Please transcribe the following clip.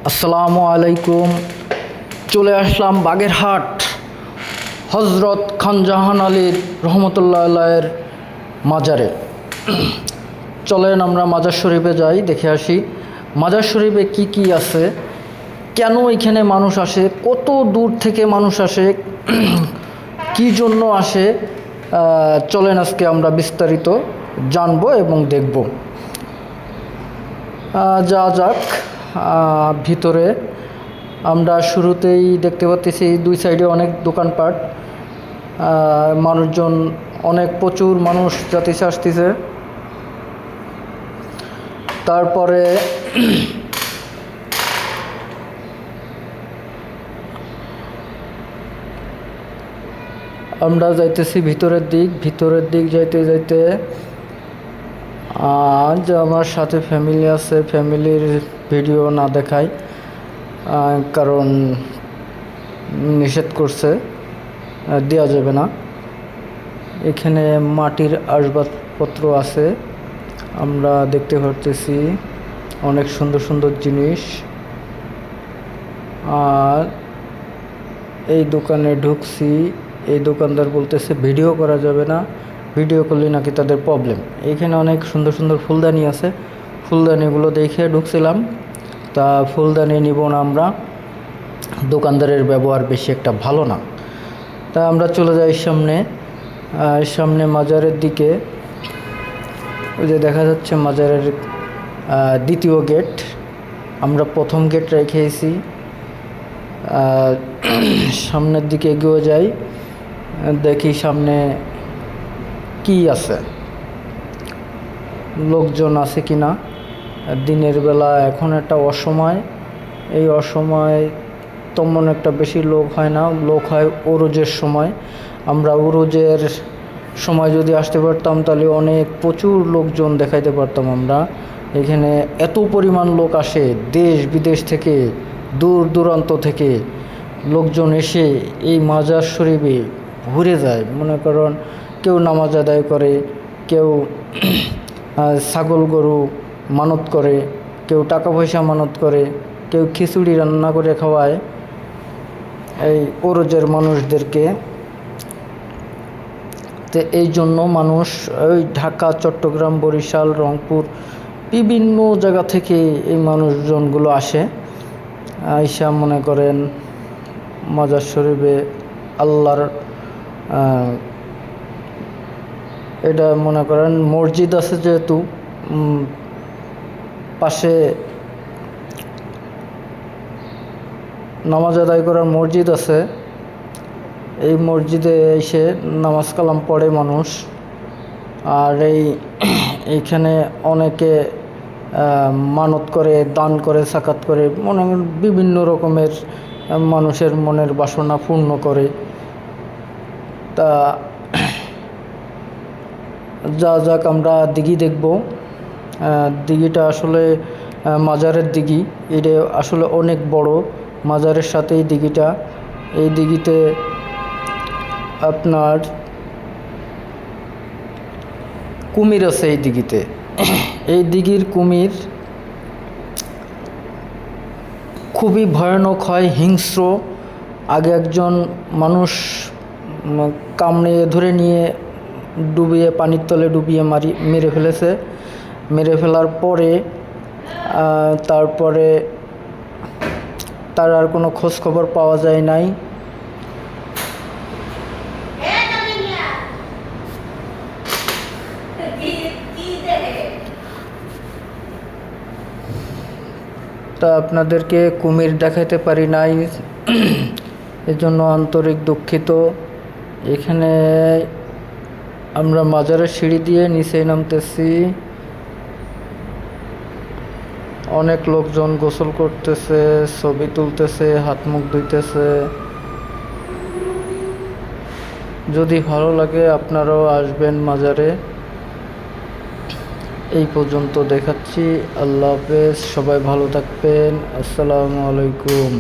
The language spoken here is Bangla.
আসসালামু আলাইকুম। চলে আসলাম বাগেরহাট হজরত খান জাহান আলীর রহমতুল্লাহ আলাইয়ের মাজারে। চলেন আমরা মাজার শরীফে যাই, দেখে আসি মাজার শরীফে কি কি আছে, কেন এখানে মানুষ আসে, কত দূর থেকে মানুষ আসে, কি জন্য আসে। চলেন আজকে আমরা বিস্তারিত জানবো এবং দেখব। যা যাক ভিতরে। আমরা শুরুতেই দেখতে পাচ্ছি দুই সাইডে অনেক দোকানপাট, মানুষজন অনেক, প্রচুর মানুষ যাতিছে আসতেছে। তারপরে আমরা যাইতেছি ভিতরের দিক যাইতে যাইতে আজ আমার সাথে ফ্যামিলি আছে, ফ্যামিলির ভিডিও না দেখাই, কারণ নিষেধ করছে, দেওয়া যাবে না। এখানে মাটির আসবাবপত্র আছে, আমরা দেখতে পারতেছি অনেক সুন্দর সুন্দর জিনিস। আর এই দোকানে ঢুকছি, এই দোকানদার বলতেছে ভিডিও করা যাবে না, ভিডিও করলে নাকি তাদের প্রবলেম। এখানে অনেক সুন্দর সুন্দর ফুলদানি আছে, ফুলদানিগুলো দেখে ঢুকছিলাম। তা ফুলদানি নিব না আমরা, দোকানদারের ব্যবহার বেশি একটা ভালো না। তা আমরা চলে যাই সামনে মাজারের দিকে। ওই যে দেখা যাচ্ছে মাজারের দ্বিতীয় গেট, আমরা প্রথম গেট রেখেছি। সামনের দিকে এগিয়ে যাই, দেখি সামনে কি আছে, লোকজন আছে কি না। দিনের বেলা এখন একটা অসময়, এই অসময় তেমন একটা বেশি লোক হয় না, লোক হয় ওরজের সময়। আমরা ওরজের সময় যদি আসতে পারতাম তাহলে অনেক প্রচুর লোকজন দেখাইতে পারতাম আমরা। এখানে এত পরিমাণ লোক আসে, দেশ বিদেশ থেকে, দূর দূরান্ত থেকে লোকজন এসে এই মাজার শরীফে ঘুরে যায়। মনে করুন কেউ নামাজ আদায় করে, কেউ ছাগল গরু মানত করে, কেউ টাকা পয়সা মানত করে, কেউ খিচুড়ি রান্না করে খাওয়ায় এই ওরজের মানুষদেরকে। তো এই জন্য মানুষ ওই ঢাকা, চট্টগ্রাম, বরিশাল, রংপুর বিভিন্ন জায়গা থেকে এই মানুষজনগুলো আসে। আইসা মনে করেন মাজার শরীফে আল্লাহর, এটা মনে করেন মসজিদ আছে যেহেতু, পাশে নামাজ আদায় করার মসজিদ আছে, এই মসজিদে এসে নামাজ কালাম পড়ে মানুষ। আর এইখানে অনেকে মানত করে, দান করে, সাকাত করে, মনে বিভিন্ন রকমের মানুষের মনের বাসনা পূর্ণ করে। তা যা যাক আমরা দিঘি দেখব। দিঘিটা আসলে মাজারের দিঘি, এটা আসলে অনেক বড়, মাজারের সাথে এই দিঘিটা। এই দিঘিতে আপনার কুমির আছে, এই দিঘিতে। এই দিঘির কুমির খুবই ভয়ানক হয়, হিংস্র। আগে একজন মানুষ কামড়ে ধরে নিয়ে ডুবিয়ে, পানির তলে ডুবিয়ে মেরে ফেলেছে। মেরে ফেলার পরে তারপরে তার আর কোনো খোঁজ খবর পাওয়া যায় নাই। তা আপনাদেরকে কুমির দেখাতে পারি নাই, এজন্য আন্তরিক দুঃখিত। এখানে আমরা মাজারের সিঁড়ি দিয়ে নিচে নামতেছি, অনেক লোকজন গোসল করতেছে, ছবি তুলতেছে, হাত মুখ ধুইতেছে। যদি ভালো লাগে আপনারাও আসবেন মাজারে। এই পর্যন্ত দেখাচ্ছি, আল্লাহ হাফেজ, সবাই ভালো থাকবেন, আসসালামু আলাইকুম।